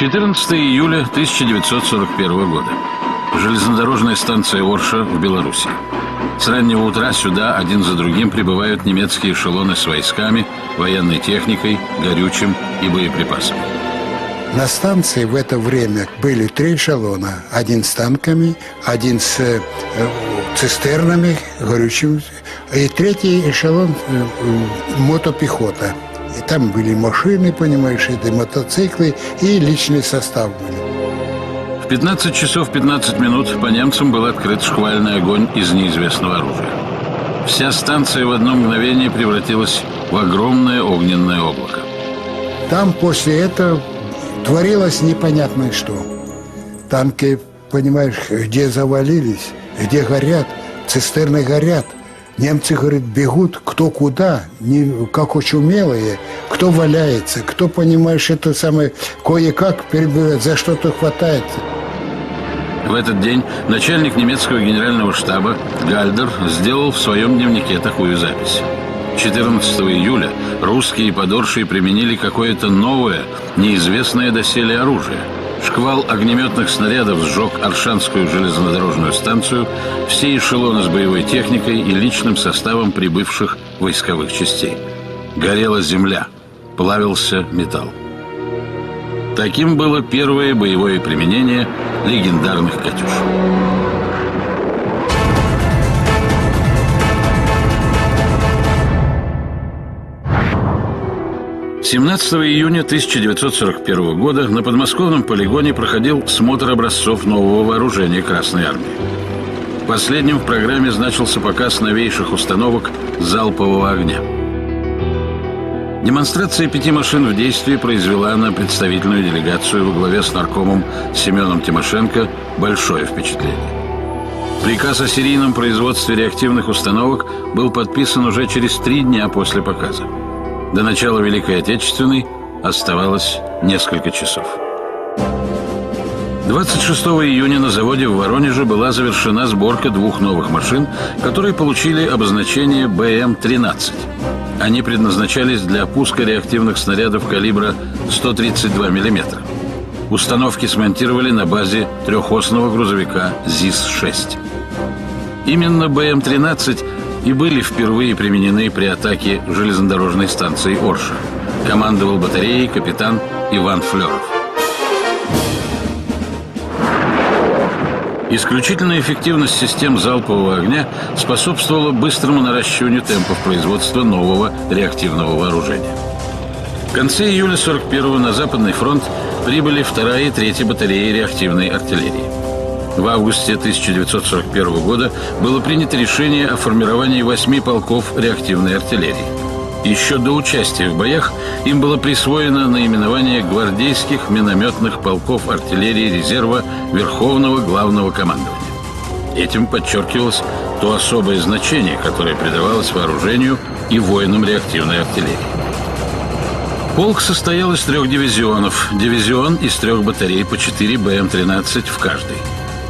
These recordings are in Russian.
14 июля 1941 года. Железнодорожная станция Орша в Беларуси. С раннего утра сюда один за другим прибывают немецкие эшелоны с войсками, военной техникой, горючим и боеприпасами. На станции в это время были 3 эшелона. Один с танками, один с цистернами, горючим, и 3-й эшелон мотопехота. И там были машины, понимаешь, и мотоциклы, и личный состав были. В 15 часов 15 минут по немцам был открыт шквальный огонь из неизвестного оружия. Вся станция в одно мгновение превратилась в огромное огненное облако. Там после этого творилось непонятно что. Танки, понимаешь, где завалились, где горят, цистерны горят. Немцы, говорят, бегут кто куда, как очумелые, кто валяется, кто, понимаешь, это самое, кое-как перебирает, за что-то хватается. В этот день начальник немецкого генерального штаба Гальдер сделал в своем дневнике такую запись. 14 июля русские подоршие применили какое-то новое, неизвестное доселе оружие. Шквал огнеметных снарядов сжег Оршанскую железнодорожную станцию, все эшелоны с боевой техникой и личным составом прибывших войсковых частей. Горела земля, плавился металл. Таким было первое боевое применение легендарных «Катюш». 17 июня 1941 года на подмосковном полигоне проходил смотр образцов нового вооружения Красной Армии. Последним в программе значился показ новейших установок залпового огня. Демонстрация 5 машин в действии произвела на представительную делегацию во главе с наркомом Семеном Тимошенко большое впечатление. Приказ о серийном производстве реактивных установок был подписан уже через 3 дня после показа. До начала Великой Отечественной оставалось несколько часов. 26 июня на заводе в Воронеже была завершена сборка 2 новых машин, которые получили обозначение БМ-13. Они предназначались для пуска реактивных снарядов калибра 132 мм. Установки смонтировали на базе 3-осного грузовика ЗИС-6. Именно БМ-13 и были впервые применены при атаке железнодорожной станции Орша. Командовал батареей капитан Иван Флеров. Исключительная эффективность систем залпового огня способствовала быстрому наращиванию темпов производства нового реактивного вооружения. В конце июля 41-го на Западный фронт прибыли 2-я и 3-я батареи реактивной артиллерии. В августе 1941 года было принято решение о формировании 8 полков реактивной артиллерии. Еще до участия в боях им было присвоено наименование гвардейских минометных полков артиллерии резерва Верховного Главного командования. Этим подчеркивалось то особое значение, которое придавалось вооружению и воинам реактивной артиллерии. Полк состоял из 3 дивизионов, дивизион из 3 батарей по 4 БМ-13 в каждой.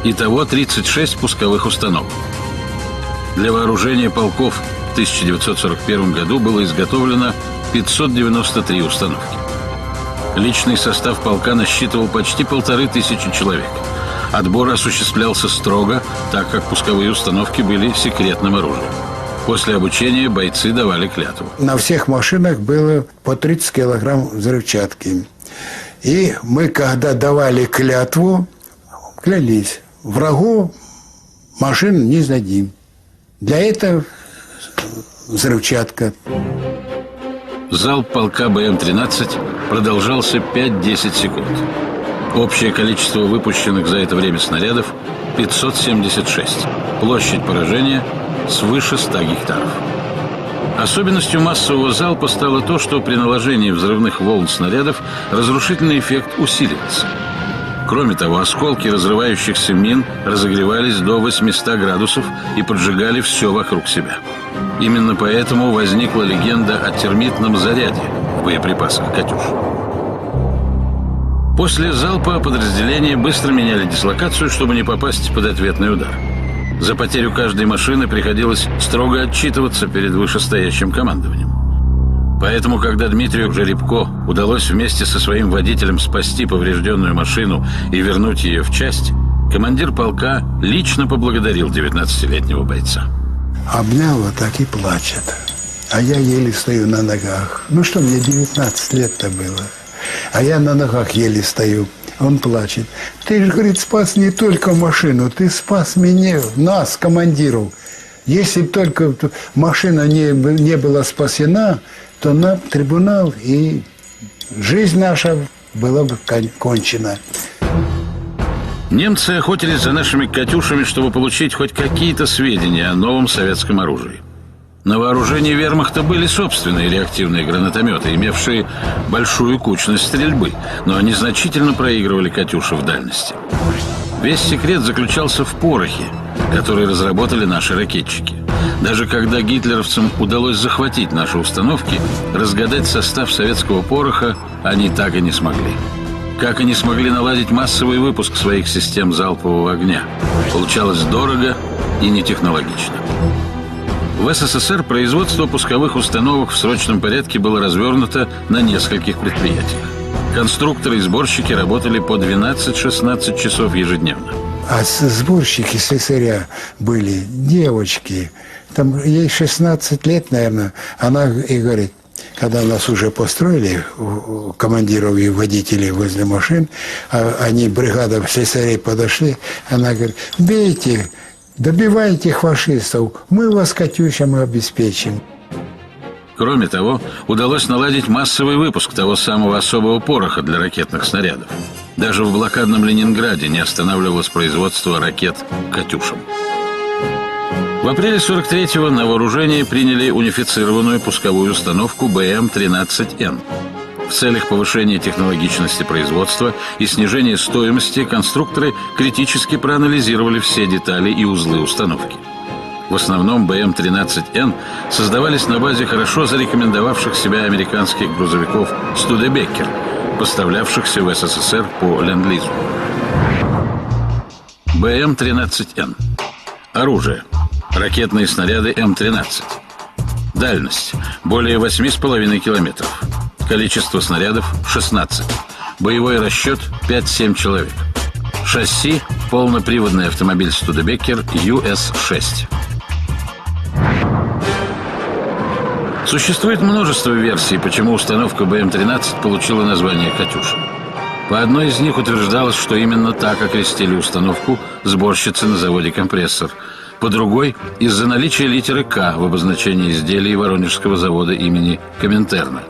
Итого 36 пусковых установок. Для вооружения полков в 1941 году было изготовлено 593 установки. Личный состав полка насчитывал почти 1500 человек. Отбор осуществлялся строго, так как пусковые установки были секретным оружием. После обучения бойцы давали клятву. На всех машинах было по 30 килограмм взрывчатки. И мы, когда давали клятву, клялись: врагу машин не сдадим. Для этого взрывчатка. Залп полка БМ-13 продолжался 5-10 секунд. Общее количество выпущенных за это время снарядов – 576. Площадь поражения – свыше 100 гектаров. Особенностью массового залпа стало то, что при наложении взрывных волн снарядов разрушительный эффект усиливался. Кроме того, осколки разрывающихся мин разогревались до 800 градусов и поджигали все вокруг себя. Именно поэтому возникла легенда о термитном заряде в боеприпасах «Катюш». После залпа подразделения быстро меняли дислокацию, чтобы не попасть под ответный удар. За потерю каждой машины приходилось строго отчитываться перед вышестоящим командованием. Поэтому, когда Дмитрию Жеребко удалось вместе со своим водителем спасти поврежденную машину и вернуть ее в часть, командир полка лично поблагодарил 19-летнего бойца. Обнял вот так и плачет. А я еле стою на ногах. Ну что, мне 19 лет-то было. А я на ногах еле стою. Он плачет. Ты же, говорит, спас не только машину, ты спас меня, нас, командиров. Если бы только машина не была спасена, то на трибунал и жизнь наша была бы кончена. Немцы охотились за нашими «Катюшами», чтобы получить хоть какие-то сведения о новом советском оружии. На вооружении вермахта были собственные реактивные гранатометы, имевшие большую кучность стрельбы, но они значительно проигрывали «Катюши» в дальности. Весь секрет заключался в порохе, который разработали наши ракетчики. Даже когда гитлеровцам удалось захватить наши установки, разгадать состав советского пороха они так и не смогли. Как и не смогли наладить массовый выпуск своих систем залпового огня. Получалось дорого и нетехнологично. В СССР производство пусковых установок в срочном порядке было развернуто на нескольких предприятиях. Конструкторы и сборщики работали по 12-16 часов ежедневно. А сборщики слесаря были девочки. Там ей 16 лет, наверное. Она и говорит, когда нас уже построили, командиров и водителей возле машин, они, бригада слесарей подошли, она говорит, бейте, добивайте фашистов, мы вас «Катюшами» обеспечим. Кроме того, удалось наладить массовый выпуск того самого особого пороха для ракетных снарядов. Даже в блокадном Ленинграде не останавливалось производство ракет «Катюшам». В апреле 43-го на вооружение приняли унифицированную пусковую установку БМ-13Н. В целях повышения технологичности производства и снижения стоимости конструкторы критически проанализировали все детали и узлы установки. В основном БМ-13Н создавались на базе хорошо зарекомендовавших себя американских грузовиков «Студебеккер», поставлявшихся в СССР по ленд-лизу. БМ-13Н. Оружие. Ракетные снаряды М-13. Дальность. Более 8,5 километров. Количество снарядов – 16. Боевой расчет – 5-7 человек. Шасси – полноприводный автомобиль «Студебеккер» US-6. Существует множество версий, почему установка БМ-13 получила название «Катюша». По одной из них утверждалось, что именно так окрестили установку сборщицы на заводе «Компрессор». По другой – из-за наличия литеры «К» в обозначении изделий Воронежского завода имени Коминтерна.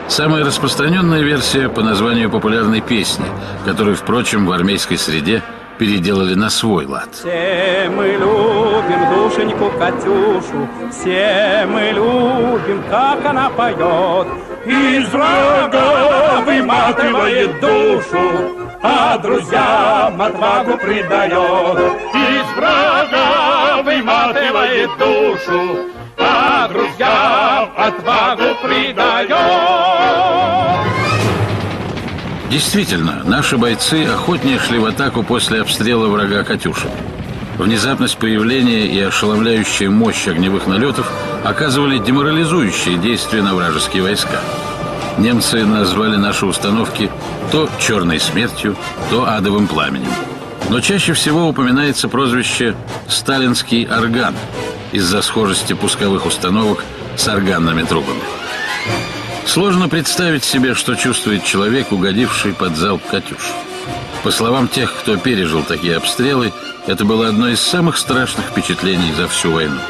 Самая распространенная версия по названию популярной песни, которую, впрочем, в армейской среде переделали на свой лад. Все мы любим душеньку Катюшу, все мы любим, как она поет. Из врага выматывает душу, а друзьям отвагу придает. Из врага выматывает душу, а друзьям отвагу придает. Действительно, наши бойцы охотнее шли в атаку после обстрела врага «Катюшами». Внезапность появления и ошеломляющая мощь огневых налетов оказывали деморализующие действия на вражеские войска. Немцы назвали наши установки то «черной смертью», то «адовым пламенем». Но чаще всего упоминается прозвище «сталинский орган» из-за схожести пусковых установок с органными трубами. Сложно представить себе, что чувствует человек, угодивший под залп «Катюш». По словам тех, кто пережил такие обстрелы, это было одно из самых страшных впечатлений за всю войну.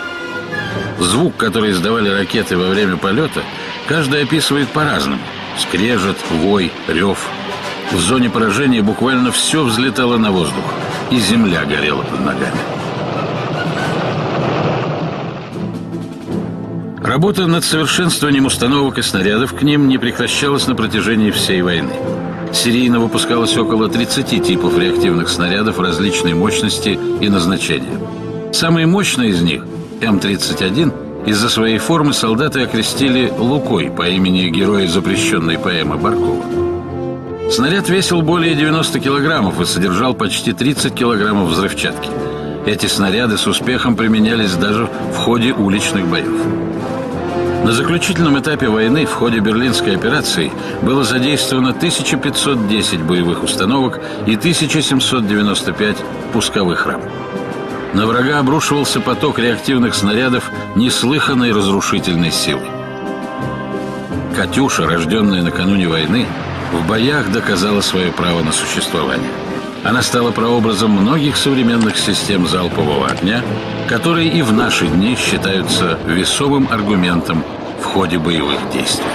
Звук, который издавали ракеты во время полета, каждый описывает по-разному. Скрежет, вой, рев. В зоне поражения буквально все взлетало на воздух, и земля горела под ногами. Работа над совершенствованием установок и снарядов к ним не прекращалась на протяжении всей войны. Серийно выпускалось около 30 типов реактивных снарядов различной мощности и назначения. Самый мощный из них, М-31, из-за своей формы солдаты окрестили «Лукой» по имени героя запрещенной поэмы Баркова. Снаряд весил более 90 килограммов и содержал почти 30 килограммов взрывчатки. Эти снаряды с успехом применялись даже в ходе уличных боев. На заключительном этапе войны в ходе Берлинской операции было задействовано 1510 боевых установок и 1795 пусковых рам. На врага обрушивался поток реактивных снарядов неслыханной разрушительной силы. «Катюша», рожденная накануне войны, в боях доказала свое право на существование. Она стала прообразом многих современных систем залпового огня, которые и в наши дни считаются весомым аргументом в ходе боевых действий.